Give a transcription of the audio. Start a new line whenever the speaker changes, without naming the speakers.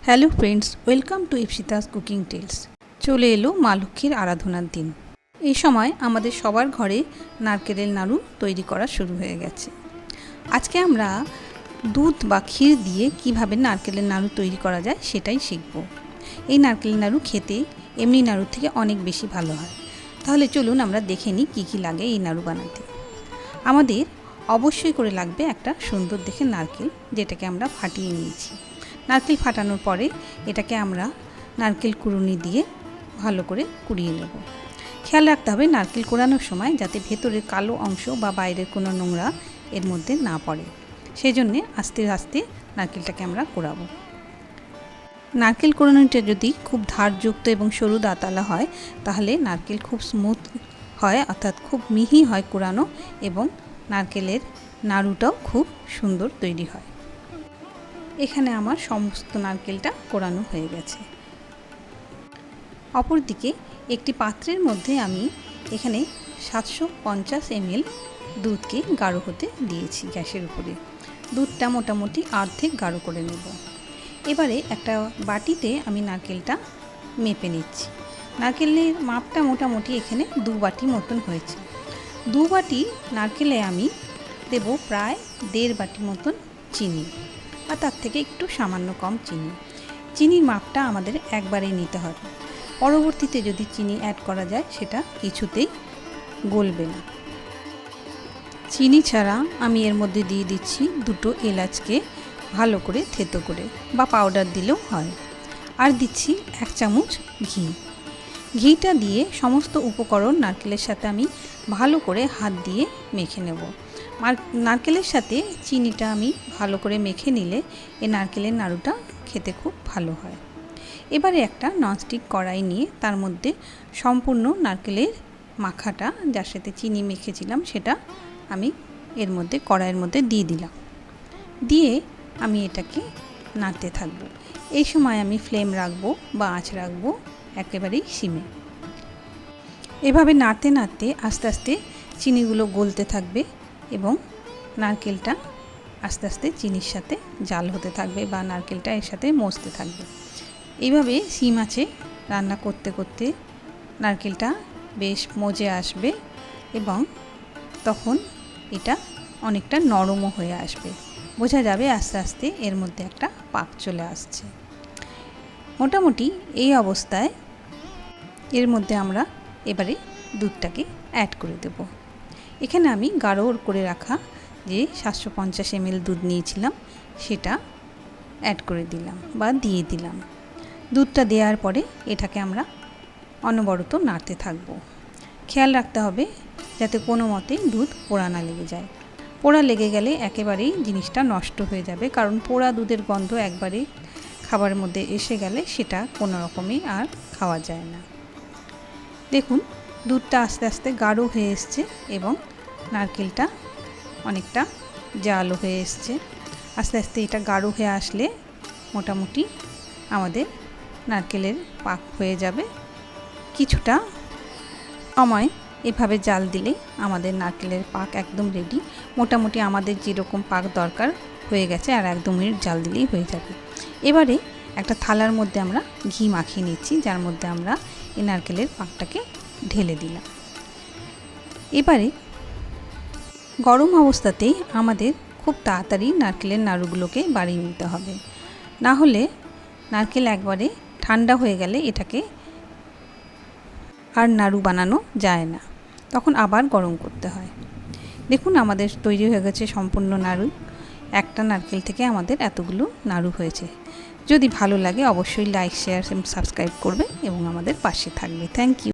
Hello friends, welcome to Ipsita's cooking tales. চলে এলো মা লক্ষ্মীর আরাধনার দিন। এই সময় আমাদের সবার ঘরে নারকেলের নাড়ু তৈরি করা শুরু হয়ে গেছে। আজকে আমরা দুধ বা ক্ষীর দিয়ে কিভাবে নারকেলের নাড়ু তৈরি করা যায় সেটাই শিখব। এই নারকেলের নাড়ু খেতে এমনি নাড়ুর থেকে অনেক বেশি ভালো হয়। তাহলে চলুন আমরা দেখে নিই কী কী লাগে এই নাড়ু বানাতে। আমাদের অবশ্যই করে লাগবে একটা সুন্দর দেখে নারকেল, যেটাকে আমরা ফাটিয়ে নিয়েছি। নারকেল ফাটানোর পরে এটাকে আমরা নারকেল কুড়ুনি দিয়ে ভালো করে কুড়িয়ে নেব। খেয়াল রাখতে হবে নারকেল কোড়ানোর সময় যাতে ভেতরের কালো অংশ বা বাইরের কোনো নোংরা এর মধ্যে না পড়ে, সেই জন্যে আস্তে আস্তে নারকেলটাকে আমরা কোড়াবো। নারকেল কোড়ানোটা যদি খুব ধারযুক্ত এবং সরু দাঁতালা হয় তাহলে নারকেল খুব স্মুথ হয়, অর্থাৎ খুব মিহি হয় কোড়ানো, এবং নারকেলের নাড়ুটাও খুব সুন্দর তৈরি হয়। এখানে আমার সমস্ত নারকেলটা কোড়ানো হয়ে গেছে। অপরদিকে একটি পাত্রের মধ্যে আমি এখানে 750 ml দুধকে গাঢ় হতে দিয়েছি গ্যাসের উপরে। দুধটা মোটামুটি অর্ধেক গাঢ় করে নেব। এবারে একটা বাটিতে আমি নারকেলটা মেপে নিচ্ছি। নারকেলের মাপটা মোটামুটি এখানে 2 বাটি মতন হয়েছে। 2 বাটি নারকেলে আমি দেব প্রায় 1.5 বাটি মতন চিনি, আর তার থেকে একটু সামান্য কম চিনি। চিনির মাপটা আমাদের একবারেই নিতে হবে। পরবর্তীতে যদি চিনি অ্যাড করা যায় সেটা কিছুতেই গলবে না। চিনি ছাড়া আমি এর মধ্যে দিয়ে দিচ্ছি 2টো এলাচকে ভালো করে থেতো করে, বা পাউডার দিলেও হয়। আর দিচ্ছি 1 চামচ ঘি। ঘিটা দিয়ে সমস্ত উপকরণ নারকেলের সাথে আমি ভালো করে হাত দিয়ে মেখে নেব। নারকেলের সাথে চিনিটা আমি ভালো করে মেখে নিলে এই নারকেলের নাড়ুটা খেতে খুব ভালো হয়। এবারে একটা ননস্টিক কড়াই নিয়ে তার মধ্যে সম্পূর্ণ নারকেলের মাখাটা, যার সাথে চিনি মেখেছিলাম, সেটা আমি এর মধ্যে কড়াইয়ের মধ্যে দিয়ে দিলাম। দিয়ে আমি এটাকে নাড়তে থাকবো। এই সময় আমি ফ্লেম রাখবো বা আঁচ রাখবো একেবারেই সিমে। এভাবে নাড়তে নাড়তে আস্তে আস্তে চিনিগুলো গলতে থাকবে এবং নারকেলটা আস্তে আস্তে চিনির সাথে জাল হতে থাকবে, বা নারকেলটা এর সাথে মজতে থাকবে। এইভাবে সিম আঁচে রান্না করতে করতে নারকেলটা বেশ মজে আসবে এবং তখন এটা অনেকটা নরমও হয়ে আসবে। বোঝা যাবে আস্তে আস্তে এর মধ্যে একটা পাক চলে আসছে। মোটামুটি এই অবস্থায় এর মধ্যে আমরা এবারে দুধটাকে অ্যাড করে দেব। এখানে আমি গাঢ় করে রাখা যে 750 ml দুধ নিয়েছিলাম সেটা অ্যাড করে দিলাম বা দিয়ে দিলাম। দুধটা দেওয়ার পরে এটাকে আমরা অনবরত নাড়তে থাকব। খেয়াল রাখতে হবে যাতে কোনো মতে দুধ পোড়া না লেগে যায়। পোড়া লেগে গেলে একেবারেই জিনিসটা নষ্ট হয়ে যাবে, কারণ পোড়া দুধের গন্ধ একবারে খাবারের মধ্যে এসে গেলে সেটা কোনো রকমই আর খাওয়া যায় না। দেখুন দুধটা আস্তে আস্তে গাঢ় হয়ে এসছে এবং নারকেলটা অনেকটা জালও হয়ে এসছে। আস্তে আস্তে এটা গাঢ় হয়ে আসলে মোটামুটি আমাদের নারকেলের পাক হয়ে যাবে। কিছুটা সময় এভাবে জাল দিলেই আমাদের নারকেলের পাক একদম রেডি। মোটামুটি আমাদের যেরকম পাক দরকার হয়ে গেছে, আর 1-2 মিনিট জাল দিলেই হয়ে যাবে। এবারে একটা থালার মধ্যে আমরা ঘি মাখিয়ে নিচ্ছি, যার মধ্যে আমরা এই নারকেলের পাকটাকে ঢেলে দিলাম। এবারে গরম অবস্থাতেই আমাদের খুব তাড়াতাড়ি নারকেলের নাড়ুগুলোকে বাড়িয়ে নিতে হবে, না হলে নারকেল একবারে ঠান্ডা হয়ে গেলে এটাকে আর নাড়ু বানানো যায় না, তখন আবার গরম করতে হয়। দেখুন আমাদের তৈরি হয়ে গেছে সম্পূর্ণ নাড়ু। একটা নারকেল থেকে আমাদের এতগুলো নাড়ু হয়েছে। যদি ভালো লাগে অবশ্যই লাইক, শেয়ার এবং সাবস্ক্রাইব করবে এবং আমাদের পাশে থাকবে। Thank you.